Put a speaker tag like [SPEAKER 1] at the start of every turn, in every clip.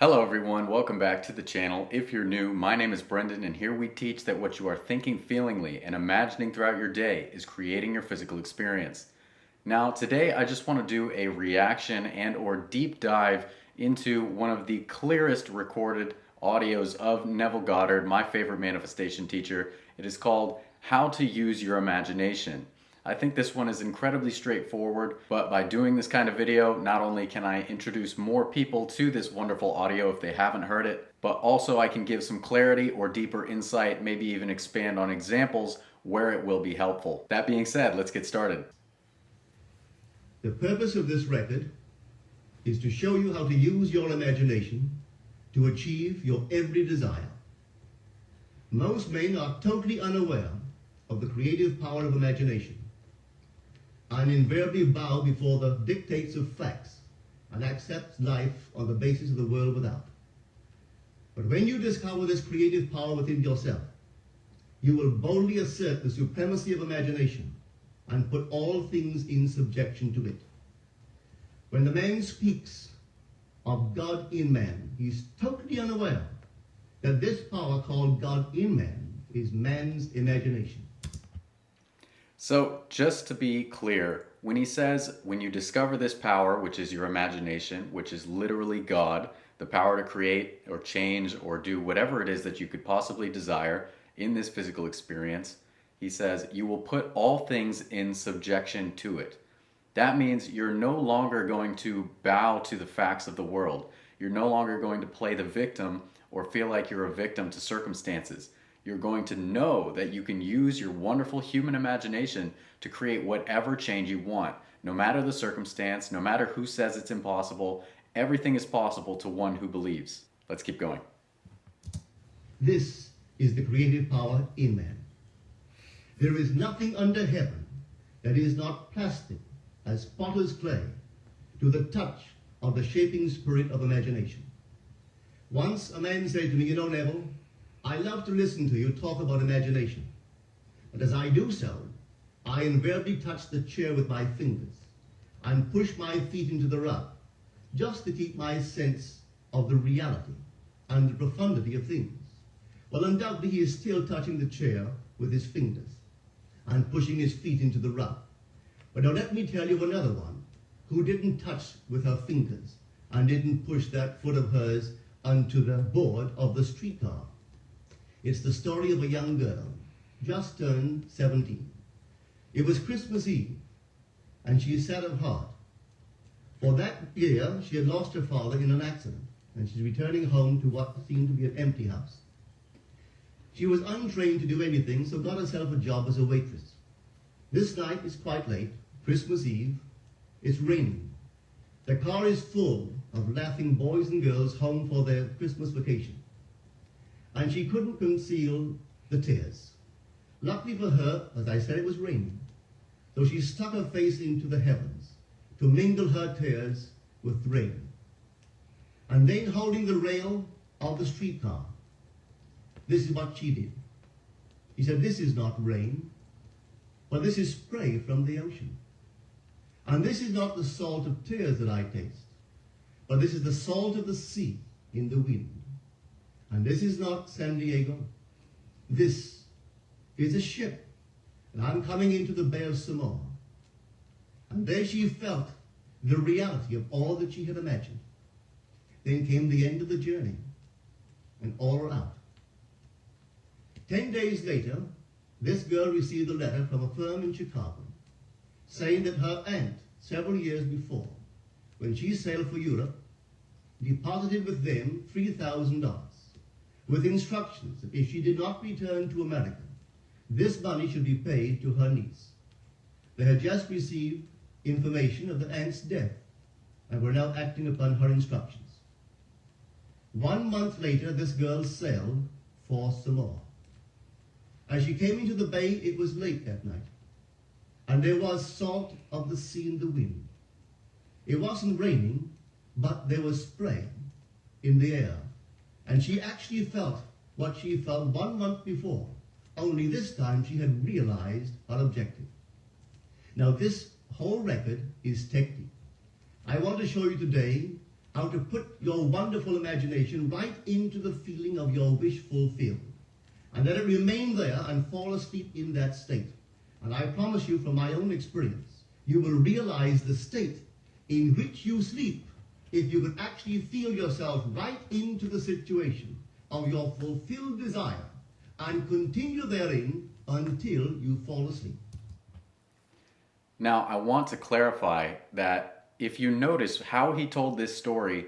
[SPEAKER 1] Hello everyone, welcome back to the channel. If you're new, my name is Brendan and here we teach that what you are thinking feelingly and imagining throughout your day is creating your physical experience. Now today I just want to do a reaction and or deep dive into one of the clearest recorded audios of Neville Goddard, my favorite manifestation teacher. It is called How to Use Your Imagination. I think this one is incredibly straightforward, but by doing this kind of video, not only can I introduce more people to this wonderful audio if they haven't heard it, but also I can give some clarity or deeper insight, maybe even expand on examples where it will be helpful. That being said, let's get started.
[SPEAKER 2] The purpose of this record is to show you how to use your imagination to achieve your every desire. Most men are totally unaware of the creative power of imagination and invariably bow before the dictates of facts and accept life on the basis of the world without. But when you discover this creative power within yourself, you will boldly assert the supremacy of imagination and put all things in subjection to it. When the man speaks of God in man, he is totally unaware that this power called God in man is man's imagination.
[SPEAKER 1] So just to be clear, when he says when you discover this power, which is your imagination, which is literally God, the power to create or change or do whatever it is that you could possibly desire in this physical experience, he says you will put all things in subjection to it. That means you're no longer going to bow to the facts of the world. You're no longer going to play the victim or feel like you're a victim to circumstances. You're going to know that you can use your wonderful human imagination to create whatever change you want. No matter the circumstance, no matter who says it's impossible, everything is possible to one who believes. Let's keep going.
[SPEAKER 2] This is the creative power in man. There is nothing under heaven that is not plastic as potter's clay to the touch of the shaping spirit of imagination. Once a man said to me, Neville, I love to listen to you talk about imagination, but as I do so, I invariably touch the chair with my fingers and push my feet into the rug, just to keep my sense of the reality and the profundity of things. Well, undoubtedly he is still touching the chair with his fingers and pushing his feet into the rug. But now let me tell you another one who didn't touch with her fingers and didn't push that foot of hers onto the board of the streetcar. It's the story of a young girl, just turned 17. It was Christmas Eve, and she is sad of heart. For that year, she had lost her father in an accident, and she's returning home to what seemed to be an empty house. She was untrained to do anything, so got herself a job as a waitress. This night is quite late, Christmas Eve. It's raining. The car is full of laughing boys and girls home for their Christmas vacation. And she couldn't conceal the tears. Luckily for her, as I said, it was raining. So she stuck her face into the heavens to mingle her tears with rain. And then holding the rail of the streetcar, this is what she did. She said, this is not rain, but this is spray from the ocean. And this is not the salt of tears that I taste, but this is the salt of the sea in the wind. And this is not San Diego. This is a ship. And I'm coming into the Bay of Samoa. And there she felt the reality of all that she had imagined. Then came the end of the journey, and all are out. 10 days later, this girl received a letter from a firm in Chicago saying that her aunt, several years before, when she sailed for Europe, deposited with them $3,000 with instructions that if she did not return to America, this money should be paid to her niece. They had just received information of the aunt's death and were now acting upon her instructions. 1 month later, this girl sailed for Samoa. As she came into the bay, it was late that night, and there was salt of the sea in the wind. It wasn't raining, but there was spray in the air, and she actually felt what she felt 1 month before, only this time she had realized her objective. Now this whole record is technique. I want to show you today how to put your wonderful imagination right into the feeling of your wish fulfilled, and let it remain there and fall asleep in that state. And I promise you from my own experience, you will realize the state in which you sleep if you could actually feel yourself right into the situation of your fulfilled desire and continue therein until you fall asleep.
[SPEAKER 1] Now, I want to clarify that if you notice how he told this story,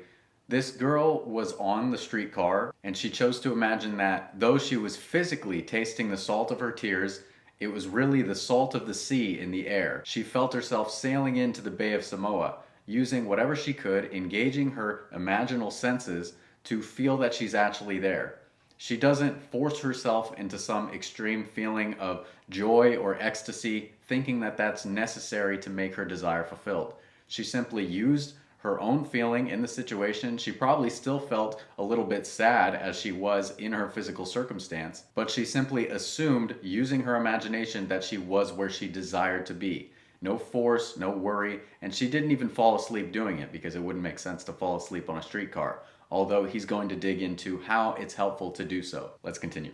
[SPEAKER 1] this girl was on the streetcar and she chose to imagine that though she was physically tasting the salt of her tears, it was really the salt of the sea in the air. She felt herself sailing into the Bay of Samoa, using whatever she could, engaging her imaginal senses to feel that she's actually there. She doesn't force herself into some extreme feeling of joy or ecstasy, thinking that that's necessary to make her desire fulfilled. She simply used her own feeling in the situation. She probably still felt a little bit sad as she was in her physical circumstance, but she simply assumed, using her imagination, that she was where she desired to be. No force, no worry, and she didn't even fall asleep doing it because it wouldn't make sense to fall asleep on a streetcar, although he's going to dig into how it's helpful to do so. Let's continue.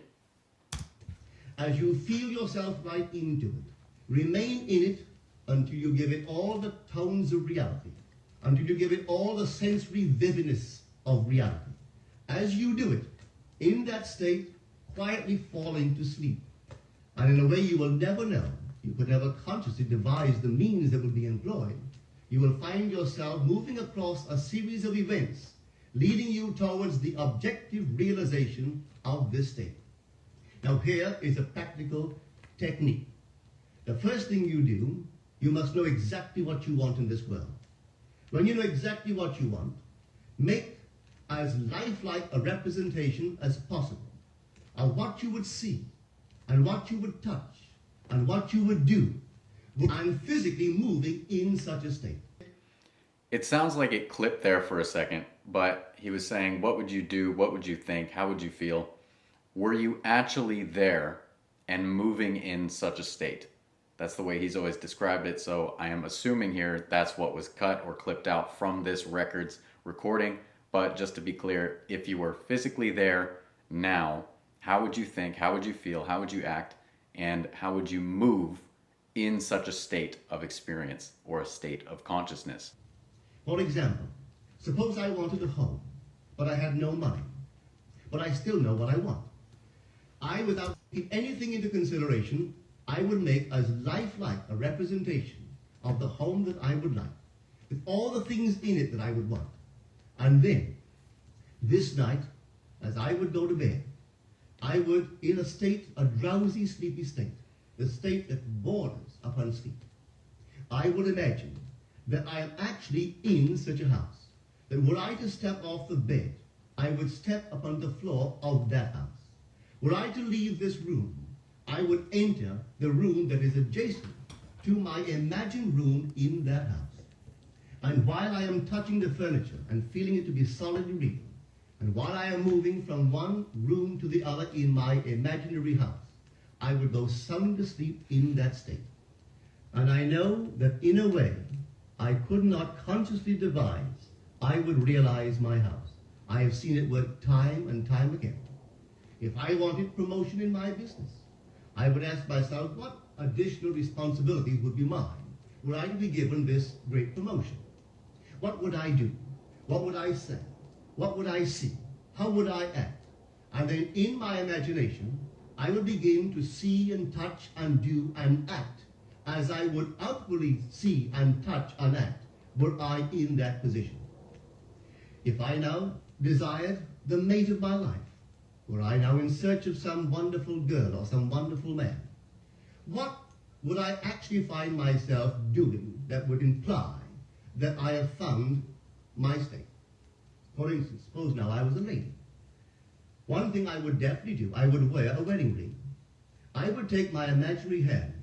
[SPEAKER 2] As you feel yourself right into it, remain in it until you give it all the tones of reality, until you give it all the sensory vividness of reality. As you do it, in that state, quietly fall into sleep. And in a way you will never know, you could never consciously devise the means that will be employed, you will find yourself moving across a series of events leading you towards the objective realization of this state. Now here is a practical technique. The first thing you do, you must know exactly what you want in this world. When you know exactly what you want, make as lifelike a representation as possible of what you would see and what you would touch and what you would do and physically moving in such a state.
[SPEAKER 1] It sounds like it clipped there for a second, but he was saying, what would you do? What would you think? How would you feel? Were you actually there and moving in such a state? That's the way he's always described it, so I am assuming here that's what was cut or clipped out from this record's recording. But just to be clear, if you were physically there now, how would you think? How would you feel? How would you act? And how would you move in such a state of experience or a state of consciousness?
[SPEAKER 2] For example, suppose I wanted a home, but I had no money, but I still know what I want. Without taking anything into consideration, I would make as lifelike a representation of the home that I would like, with all the things in it that I would want. And then, this night, as I would go to bed, I would, in a drowsy, sleepy state, the state that borders upon sleep, I would imagine that I am actually in such a house, that were I to step off the bed, I would step upon the floor of that house. Were I to leave this room, I would enter the room that is adjacent to my imagined room in that house. And while I am touching the furniture and feeling it to be solidly real, and while I am moving from one room to the other in my imaginary house, I would go sound asleep in that state. And I know that in a way I could not consciously devise, I would realize my house. I have seen it work time and time again. If I wanted promotion in my business, I would ask myself what additional responsibilities would be mine were I to be given this great promotion. What would I do? What would I say? What would I see? How would I act? And then in my imagination, I would begin to see and touch and do and act as I would outwardly see and touch and act were I in that position. If I now desired the mate of my life, were I now in search of some wonderful girl or some wonderful man, what would I actually find myself doing that would imply that I have found my state? For instance, suppose now I was a lady. One thing I would definitely do, I would wear a wedding ring. I would take my imaginary hands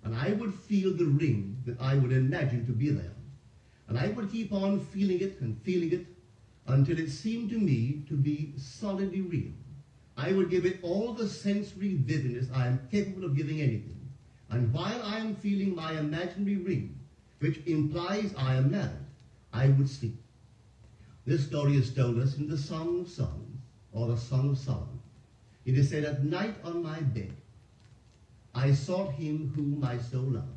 [SPEAKER 2] and I would feel the ring that I would imagine to be there. And I would keep on feeling it and feeling it until it seemed to me to be solidly real. I would give it all the sensory vividness I am capable of giving anything. And while I am feeling my imaginary ring, which implies I am married, I would sleep. This story is told us in the Song of Songs, or the Song of Solomon. It is said, "At night on my bed, I sought him whom my soul loved.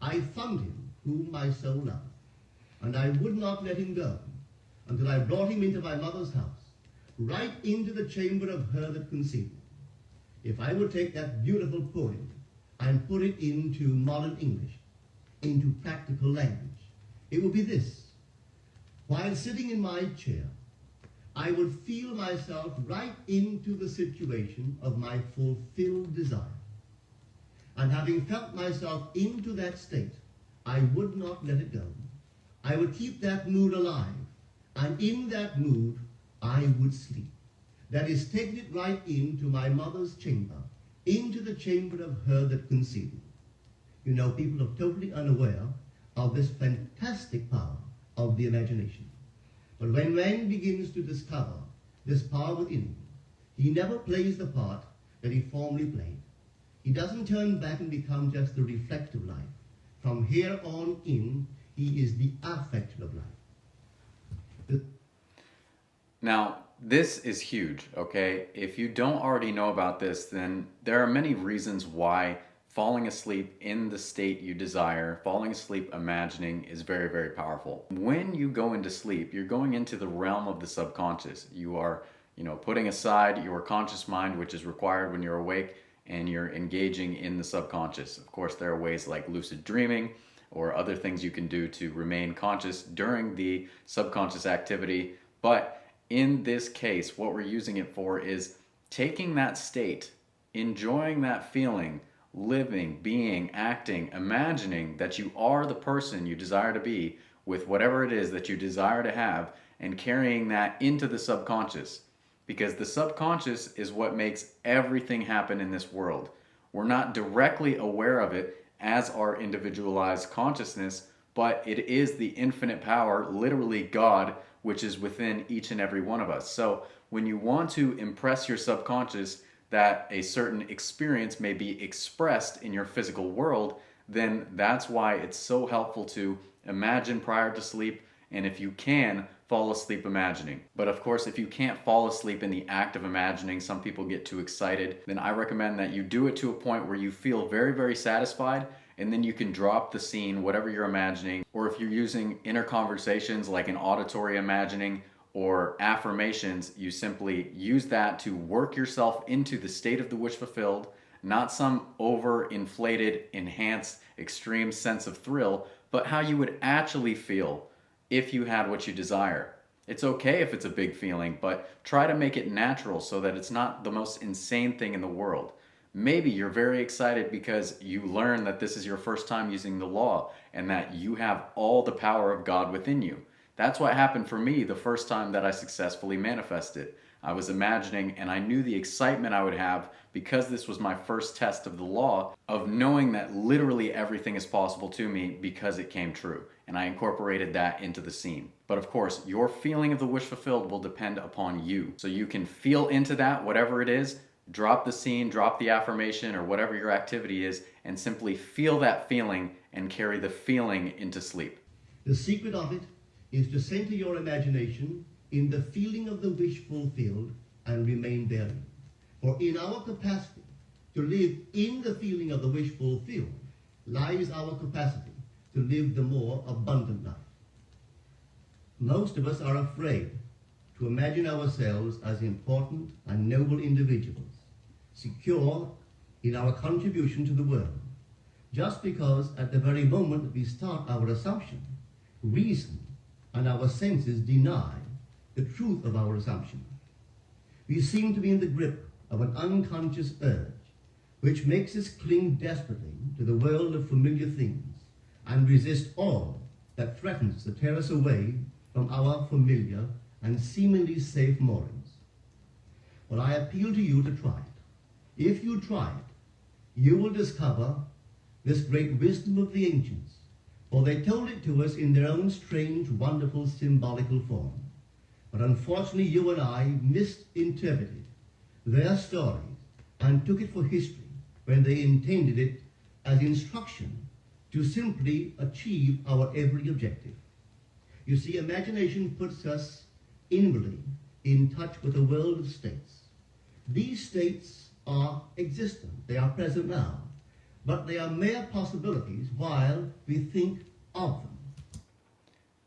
[SPEAKER 2] I found him whom my soul loved, and I would not let him go until I brought him into my mother's house, right into the chamber of her that conceived me." If I would take that beautiful poem and put it into modern English, into practical language, it would be this: while sitting in my chair, I would feel myself right into the situation of my fulfilled desire. And having felt myself into that state, I would not let it go. I would keep that mood alive, and in that mood, I would sleep. That is, taking it right into my mother's chamber, into the chamber of her that conceived me. You know, people are totally unaware of this fantastic power of the imagination. But when man begins to discover this power within him, he never plays the part that he formerly played. He doesn't turn back and become just the reflective life. From here on in, he is the affecter of life.
[SPEAKER 1] Now, this is huge, okay? If you don't already know about this, then there are many reasons why falling asleep in the state you desire, falling asleep imagining, is very, very powerful. When you go into sleep, you're going into the realm of the subconscious. You are, putting aside your conscious mind, which is required when you're awake, and you're engaging in the subconscious. Of course, there are ways like lucid dreaming or other things you can do to remain conscious during the subconscious activity. But in this case, what we're using it for is taking that state, enjoying that feeling, living, being, acting, imagining that you are the person you desire to be with whatever it is that you desire to have, and carrying that into the subconscious. Because the subconscious is what makes everything happen in this world. We're not directly aware of it as our individualized consciousness, but it is the infinite power, literally God, which is within each and every one of us. So when you want to impress your subconscious that a certain experience may be expressed in your physical world, then that's why it's so helpful to imagine prior to sleep, and if you can, fall asleep imagining. But of course, if you can't fall asleep in the act of imagining, some people get too excited, then I recommend that you do it to a point where you feel very, very satisfied, and then you can drop the scene, whatever you're imagining. Or if you're using inner conversations like an auditory imagining or affirmations, you simply use that to work yourself into the state of the wish fulfilled, not some over-inflated, enhanced, extreme sense of thrill, but how you would actually feel if you had what you desire. It's okay if it's a big feeling, but try to make it natural so that it's not the most insane thing in the world. Maybe you're very excited because you learn that this is your first time using the law and that you have all the power of God within you. That's what happened for me the first time that I successfully manifested. I was imagining, and I knew the excitement I would have because this was my first test of the law, of knowing that literally everything is possible to me because it came true. And I incorporated that into the scene. But of course, your feeling of the wish fulfilled will depend upon you. So you can feel into that, whatever it is, drop the scene, drop the affirmation, or whatever your activity is, and simply feel that feeling and carry the feeling into sleep.
[SPEAKER 2] The secret of it is to center your imagination in the feeling of the wish fulfilled and remain therein. For in our capacity to live in the feeling of the wish fulfilled lies our capacity to live the more abundant life. Most of us are afraid to imagine ourselves as important and noble individuals, secure in our contribution to the world, just because at the very moment that we start our assumption, reason and our senses deny the truth of our assumption. We seem to be in the grip of an unconscious urge, which makes us cling desperately to the world of familiar things and resist all that threatens to tear us away from our familiar and seemingly safe moorings. Well, I appeal to you to try it. If you try it, you will discover this great wisdom of the ancients, for they told it to us in their own strange, wonderful, symbolical form. But unfortunately, you and I misinterpreted their stories and took it for history when they intended it as instruction to simply achieve our every objective. You see, imagination puts us inwardly in touch with a world of states. These states are existent, they are present now, but they are mere possibilities while we think of them.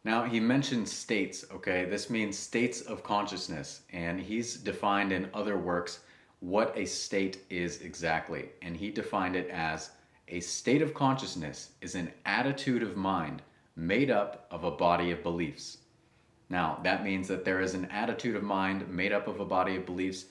[SPEAKER 1] Now, he mentioned states, okay? This means states of consciousness, and he's defined in other works what a state is exactly. And he defined it as a state of consciousness is an attitude of mind made up of a body of beliefs. Now, that means that there is an attitude of mind made up of a body of beliefs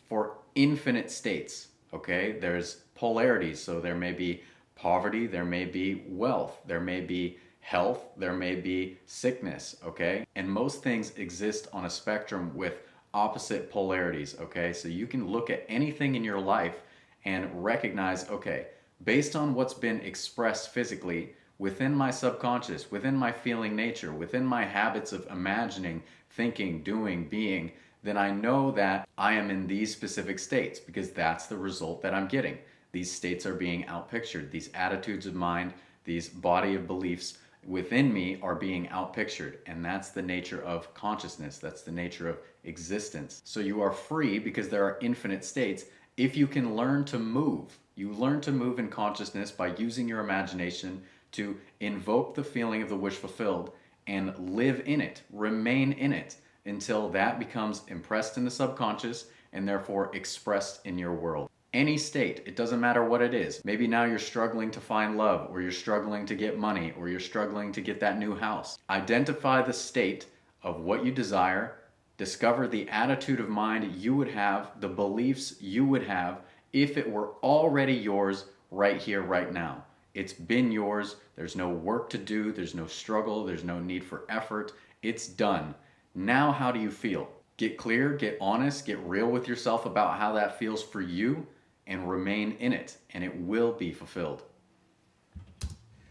[SPEAKER 1] for infinite states, okay? There's polarities, so there may be poverty, there may be wealth, there may be health, there may be sickness, okay? And most things exist on a spectrum with opposite polarities, okay? So you can look at anything in your life and recognize, okay, based on what's been expressed physically within my subconscious, within my feeling nature, within my habits of imagining, thinking, doing, being, then I know that I am in these specific states because that's the result that I'm getting. These states are being outpictured. These attitudes of mind, these body of beliefs within me are being outpictured, and that's the nature of consciousness. That's the nature of existence. So you are free because there are infinite states if you can learn to move. You learn to move in consciousness by using your imagination to invoke the feeling of the wish fulfilled and live in it, remain in it until that becomes impressed in the subconscious and therefore expressed in your world. Any state, it doesn't matter what it is. Maybe now you're struggling to find love, or you're struggling to get money, or you're struggling to get that new house. Identify the state of what you desire, discover the attitude of mind you would have, the beliefs you would have if it were already yours right here, right now. It's been yours. There's no work to do. There's no struggle. There's no need for effort. It's done. Now, how do you feel? Get clear, get honest, get real with yourself about how that feels for you, and remain in it, and it will be fulfilled.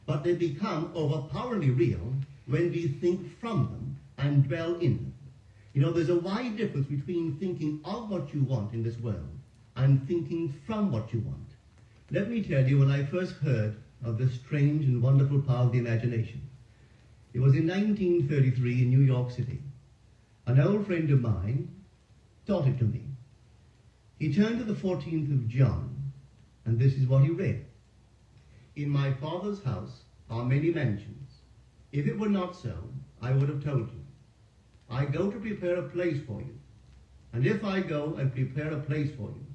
[SPEAKER 2] But they become overpoweringly real when we think from them and dwell in them. You know, there's a wide difference between thinking of what you want in this world and thinking from what you want. Let me tell you, when I first heard of this strange and wonderful power of the imagination, it was in 1933 in New York City. An old friend of mine taught it to me. He turned to the 14th of John, and this is what he read. In my Father's house are many mansions. If it were not so, I would have told you. I go to prepare a place for you. And if I go and prepare a place for you,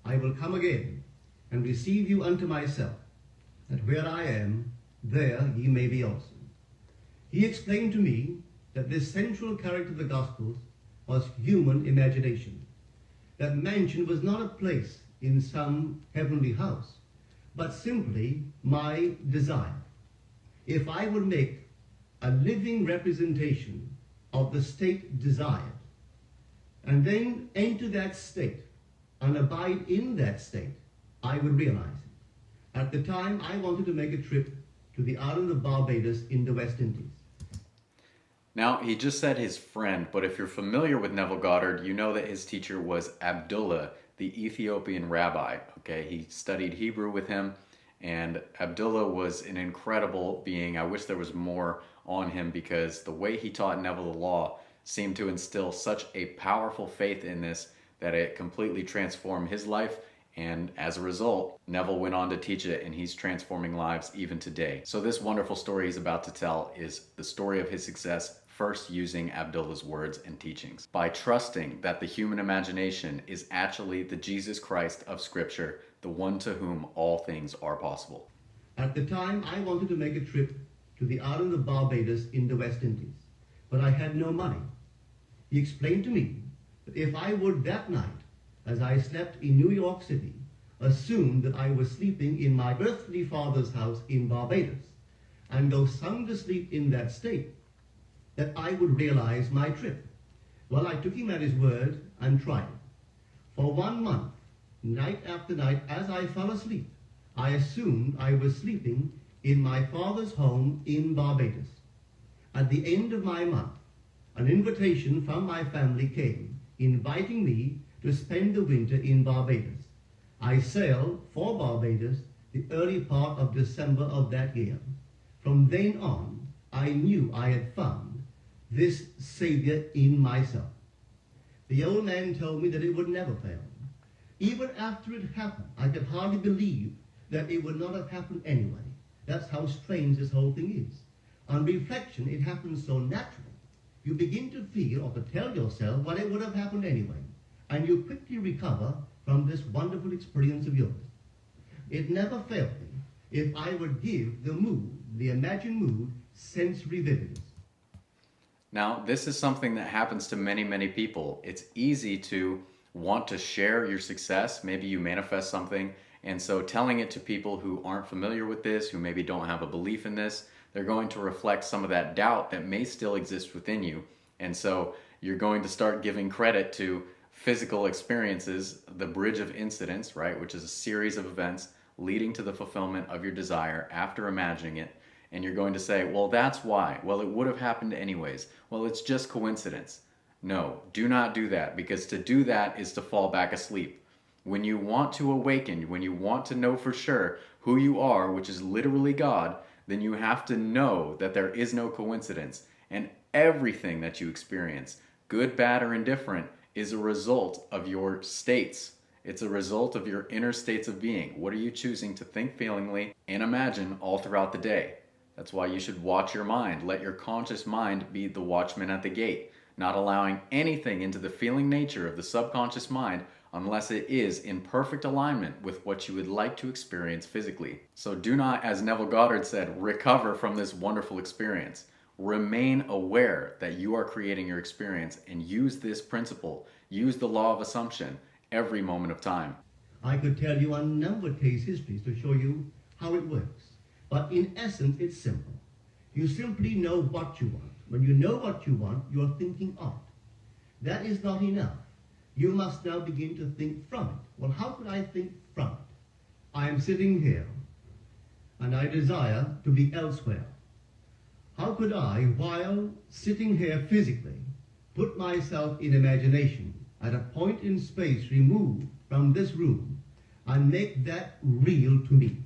[SPEAKER 2] I will come again and receive you unto myself, that where I am, there ye may be also. He explained to me that this central character of the Gospels was human imagination. That mansion was not a place in some heavenly house, but simply my desire. If I would make a living representation of the state desired, and then enter that state and abide in that state, I would realize it. At the time, I wanted to make a trip to the island of Barbados in the West Indies.
[SPEAKER 1] Now, he just said his friend, but if you're familiar with Neville Goddard, you know that his teacher was Abdullah, the Ethiopian rabbi. Okay, he studied Hebrew with him, and Abdullah was an incredible being. I wish there was more on him because the way he taught Neville the law seemed to instill such a powerful faith in this that it completely transformed his life. And as a result, Neville went on to teach it, and he's transforming lives even today. So this wonderful story he's about to tell is the story of his success, first using Abdullah's words and teachings. By trusting that the human imagination is actually the Jesus Christ of Scripture, the one to whom all things are possible.
[SPEAKER 2] At the time, I wanted to make a trip to the island of Barbados in the West Indies, but I had no money. He explained to me that if I would that night, as I slept in New York City, assume that I was sleeping in my earthly father's house in Barbados, and go sound asleep in that state, that I would realize my trip. Well, I took him at his word and tried it. For 1 month, night after night, as I fell asleep, I assumed I was sleeping in my father's home in Barbados. At the end of my month, an invitation from my family came, inviting me to spend the winter in Barbados. I sailed for Barbados the early part of December of that year. From then on, I knew I had found this Savior in myself. The old man told me that it would never fail. Even after it happened, I could hardly believe that it would not have happened anyway. That's how strange this whole thing is. On reflection, it happens so naturally. You begin to feel or to tell yourself what it would have happened anyway, and you quickly recover from this wonderful experience of yours. It never failed me if I would give the mood, the imagined mood, sensory vividness.
[SPEAKER 1] Now, this is something that happens to many, many people. It's easy to want to share your success. Maybe you manifest something, and so telling it to people who aren't familiar with this, who maybe don't have a belief in this, they're going to reflect some of that doubt that may still exist within you. And so you're going to start giving credit to physical experiences, the bridge of incidents, right, which is a series of events leading to the fulfillment of your desire after imagining it. And you're going to say, well, that's why. Well, it would have happened anyways. Well, it's just coincidence. No, do not do that, because to do that is to fall back asleep. When you want to awaken, when you want to know for sure who you are, which is literally God, then you have to know that there is no coincidence. And everything that you experience, good, bad, or indifferent, is a result of your states. It's a result of your inner states of being. What are you choosing to think feelingly and imagine all throughout the day? That's why you should watch your mind. Let your conscious mind be the watchman at the gate, not allowing anything into the feeling nature of the subconscious mind unless it is in perfect alignment with what you would like to experience physically. So do not, as Neville Goddard said, recover from this wonderful experience. Remain aware that you are creating your experience, and use this principle, use the law of assumption every moment of time.
[SPEAKER 2] I could tell you a number of case histories to show you how it works. But in essence, it's simple. You simply know what you want. When you know what you want, you're thinking of it. That is not enough. You must now begin to think from it. Well, how could I think from it? I am sitting here, and I desire to be elsewhere. How could I, while sitting here physically, put myself in imagination at a point in space removed from this room and make that real to me?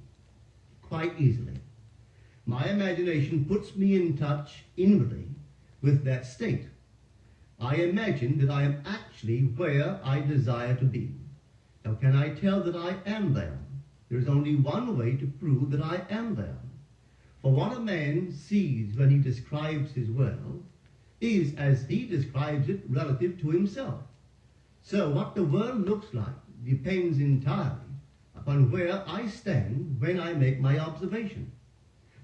[SPEAKER 2] Quite easily. My imagination puts me in touch inwardly with that state. I imagine that I am actually where I desire to be. Now, can I tell that I am there? There is only one way to prove that I am there. For what a man sees when he describes his world is as he describes it relative to himself. So what the world looks like depends entirely upon where I stand when I make my observation.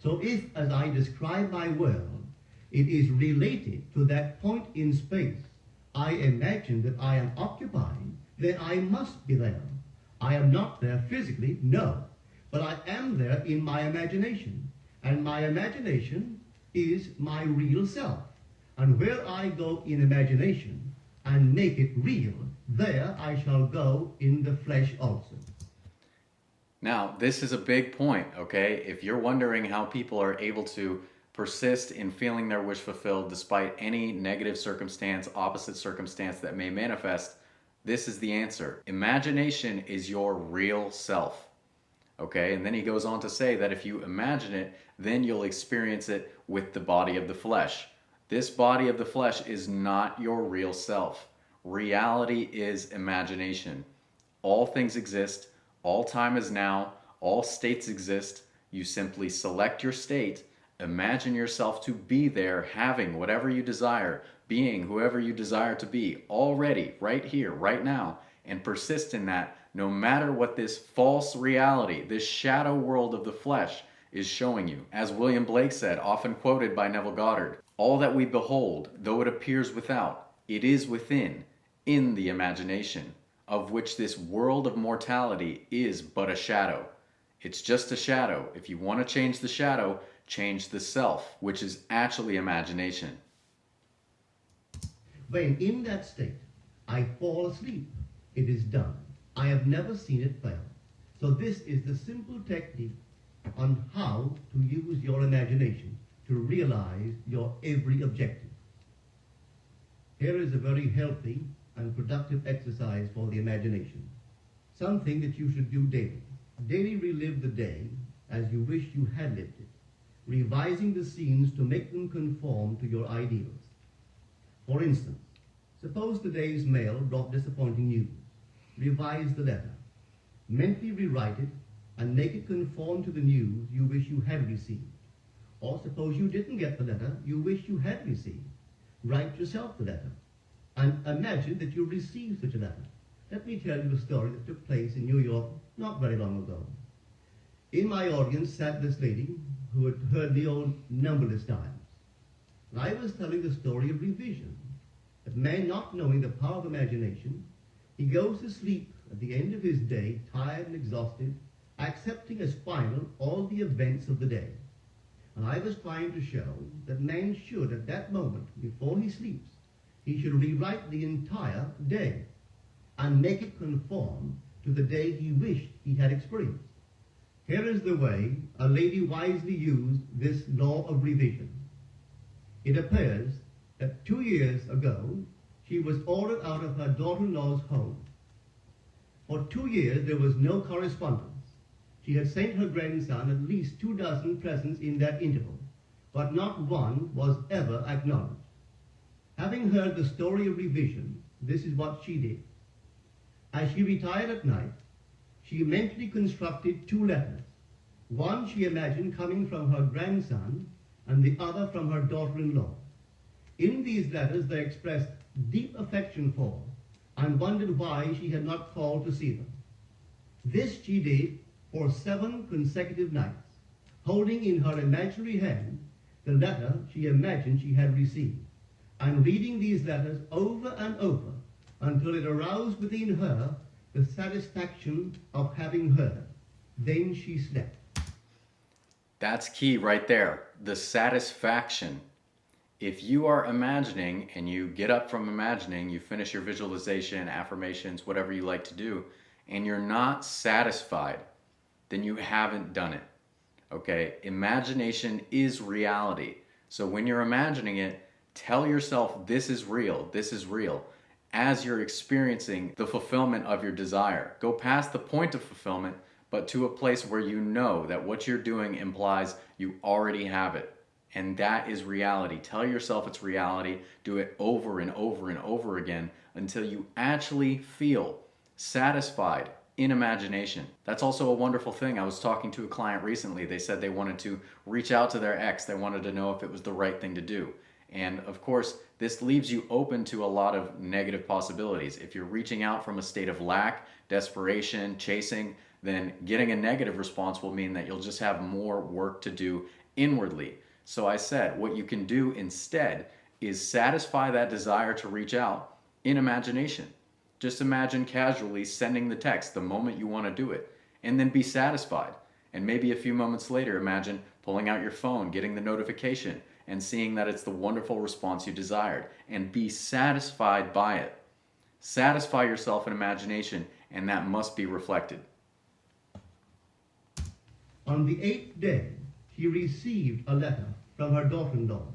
[SPEAKER 2] So if, as I describe my world, it is related to that point in space I imagine that I am occupying, then I must be there. I am not there physically, no, but I am there in my imagination. And my imagination is my real self. And where I go in imagination and make it real, there I shall go in the flesh also.
[SPEAKER 1] Now, this is a big point, okay? If you're wondering how people are able to persist in feeling their wish fulfilled despite any negative circumstance, opposite circumstance that may manifest, this is the answer. Imagination is your real self, okay? And then he goes on to say that if you imagine it, then you'll experience it with the body of the flesh. This body of the flesh is not your real self. Reality is imagination. All things exist. All time is now. All states exist. You simply select your state, imagine yourself to be there, having whatever you desire, being whoever you desire to be, already, right here, right now, and persist in that no matter what this false reality, this shadow world of the flesh is showing you. As William Blake said, often quoted by Neville Goddard, all that we behold, though it appears without, it is within, in the imagination, of which this world of mortality is but a shadow. It's just a shadow. If you want to change the shadow, change the self, which is actually imagination.
[SPEAKER 2] When in that state I fall asleep, it is done. I have never seen it fail. So this is the simple technique on how to use your imagination to realize your every objective. Here is a very healthy and productive exercise for the imagination. Something that you should do daily. Daily relive the day as you wish you had lived it, revising the scenes to make them conform to your ideals. For instance, suppose today's mail brought disappointing news. Revise the letter. Mentally rewrite it and make it conform to the news you wish you had received. Or suppose you didn't get the letter you wish you had received. Write yourself the letter and imagine that you received such a letter. Let me tell you a story that took place in New York not very long ago. In my audience sat this lady who had heard me on numberless times. And I was telling the story of revision. That man, not knowing the power of imagination, he goes to sleep at the end of his day, tired and exhausted, accepting as final all the events of the day. And I was trying to show that man should, at that moment, before he sleeps, he should rewrite the entire day and make it conform to the day he wished he had experienced. Here is the way a lady wisely used this law of revision. It appears that 2 years ago, she was ordered out of her daughter-in-law's home. For 2 years, there was no correspondence. She had sent her grandson at least 24 presents in that interval, but not one was ever acknowledged. Having heard the story of revision, this is what she did. As she retired at night, she mentally constructed 2 letters. One she imagined coming from her grandson, and the other from her daughter-in-law. In these letters they expressed deep affection for, and wondered why she had not called to see them. This she did for 7 consecutive nights, holding in her imaginary hand the letter she imagined she had received, and reading these letters over and over until it aroused within her the satisfaction of having heard. Then she slept.
[SPEAKER 1] That's key right there. The satisfaction. If you are imagining and you get up from imagining, you finish your visualization, affirmations, whatever you like to do, and you're not satisfied, then you haven't done it. Okay? Imagination is reality. So when you're imagining it, tell yourself this is real, this is real, as you're experiencing the fulfillment of your desire. Go past the point of fulfillment, but to a place where you know that what you're doing implies you already have it. And that is reality. Tell yourself it's reality. Do it over and over and over again until you actually feel satisfied in imagination. That's also a wonderful thing. I was talking to a client recently. They said they wanted to reach out to their ex. They wanted to know if it was the right thing to do. And of course, this leaves you open to a lot of negative possibilities. If you're reaching out from a state of lack, desperation, chasing, then getting a negative response will mean that you'll just have more work to do inwardly. So I said, what you can do instead is satisfy that desire to reach out in imagination. Just imagine casually sending the text the moment you want to do it, and then be satisfied. And maybe a few moments later, imagine pulling out your phone, getting the notification, and seeing that it's the wonderful response you desired, and be satisfied by it. Satisfy yourself in imagination, and that must be reflected.
[SPEAKER 2] On the 8th day, she received a letter from her daughter-in-law.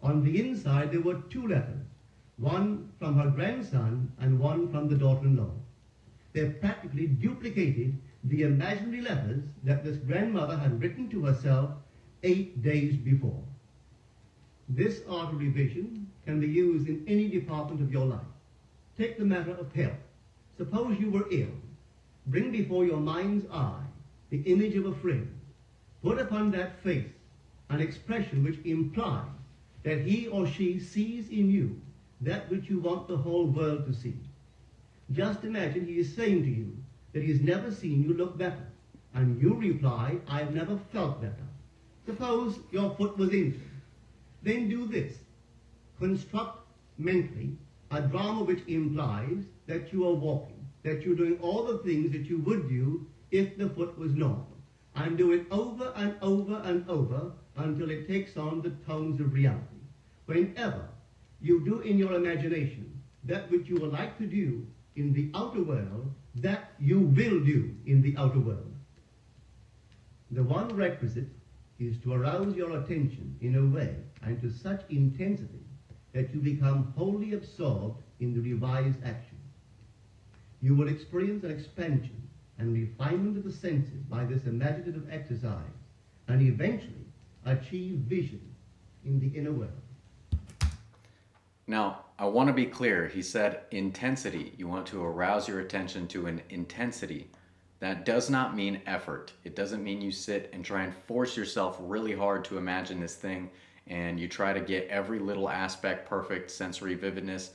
[SPEAKER 2] On the inside, there were 2 letters, one from her grandson and one from the daughter-in-law. They practically duplicated the imaginary letters that this grandmother had written to herself 8 days before. This art of revision can be used in any department of your life. Take the matter of health. Suppose you were ill. Bring before your mind's eye the image of a friend. Put upon that face an expression which implies that he or she sees in you that which you want the whole world to see. Just imagine he is saying to you that he has never seen you look better, and you reply, I've never felt better. Suppose your foot was injured. Then do this. Construct mentally a drama which implies that you are walking, that you're doing all the things that you would do if the foot was normal, and do it over and over and over until it takes on the tones of reality. Whenever you do in your imagination that which you would like to do in the outer world, that you will do in the outer world. The one requisite is to arouse your attention in a way and to such intensity that you become wholly absorbed in the revised action. You will experience an expansion and refinement of the senses by this imaginative exercise, and eventually achieve vision in the inner world.
[SPEAKER 1] Now, I want to be clear. He said intensity. You want to arouse your attention to an intensity. That does not mean effort. It doesn't mean you sit and try and force yourself really hard to imagine this thing and you try to get every little aspect perfect, sensory vividness.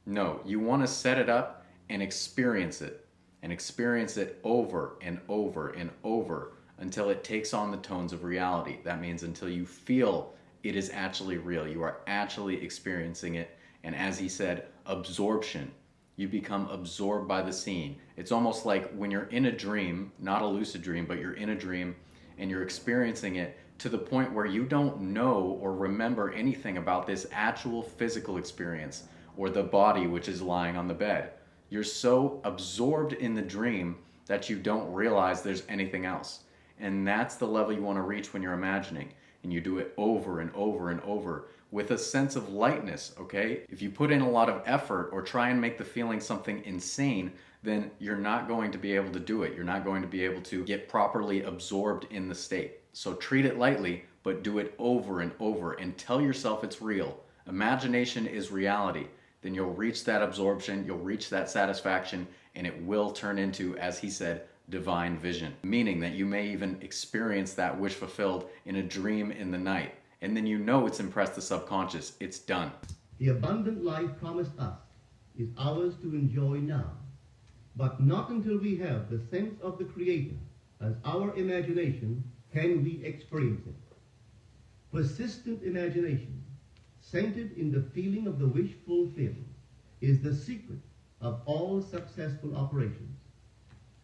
[SPEAKER 1] No, you want to set it up and experience it. And experience it over and over and over until it takes on the tones of reality. That means until you feel it is actually real. You are actually experiencing it. And as he said, absorption. You become absorbed by the scene. It's almost like when you're in a dream, not a lucid dream, but you're in a dream and you're experiencing it to the point where you don't know or remember anything about this actual physical experience or the body which is lying on the bed. You're so absorbed in the dream that you don't realize there's anything else. And that's the level you want to reach when you're imagining. And you do it over and over and over with a sense of lightness, okay? If you put in a lot of effort or try and make the feeling something insane, then you're not going to be able to do it. You're not going to be able to get properly absorbed in the state. So treat it lightly, but do it over and over and tell yourself it's real. Imagination is reality. Then you'll reach that absorption, you'll reach that satisfaction, and it will turn into, as he said, divine vision. Meaning that you may even experience that wish fulfilled in a dream in the night. And then you know it's impressed the subconscious. It's done.
[SPEAKER 2] The abundant life promised us is ours to enjoy now, but not until we have the sense of the Creator as our imagination can we experience it. Persistent imagination, centered in the feeling of the wish fulfilled, is the secret of all successful operations.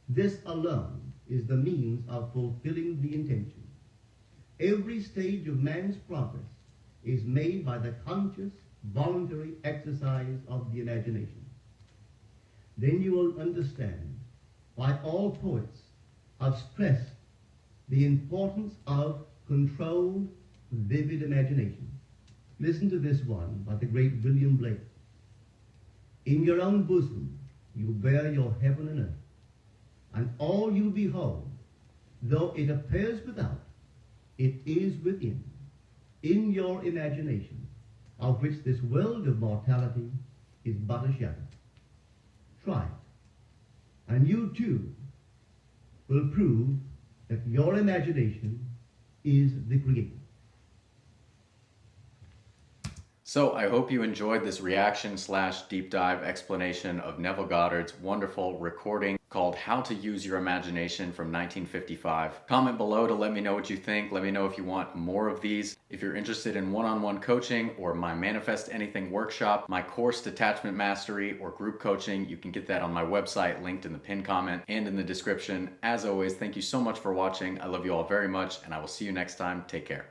[SPEAKER 2] This alone is the means of fulfilling the intention. Every stage of man's progress is made by the conscious, voluntary exercise of the imagination. Then you will understand why all poets have stressed the importance of controlled, vivid imagination. Listen to this one by the great William Blake. In your own bosom you bear your heaven and earth, and all you behold, though it appears without, it is within, in your imagination, of which this world of mortality is but a shadow. Try it, and you too will prove that your imagination is the creator.
[SPEAKER 1] So I hope you enjoyed this reaction / deep dive explanation of Neville Goddard's wonderful recording called How to Use Your Imagination from 1955. Comment below to let me know what you think. Let me know if you want more of these. If you're interested in one-on-one coaching or my Manifest Anything workshop, my course Detachment Mastery, or group coaching, you can get that on my website linked in the pinned comment and in the description. As always, thank you so much for watching. I love you all very much and I will see you next time. Take care.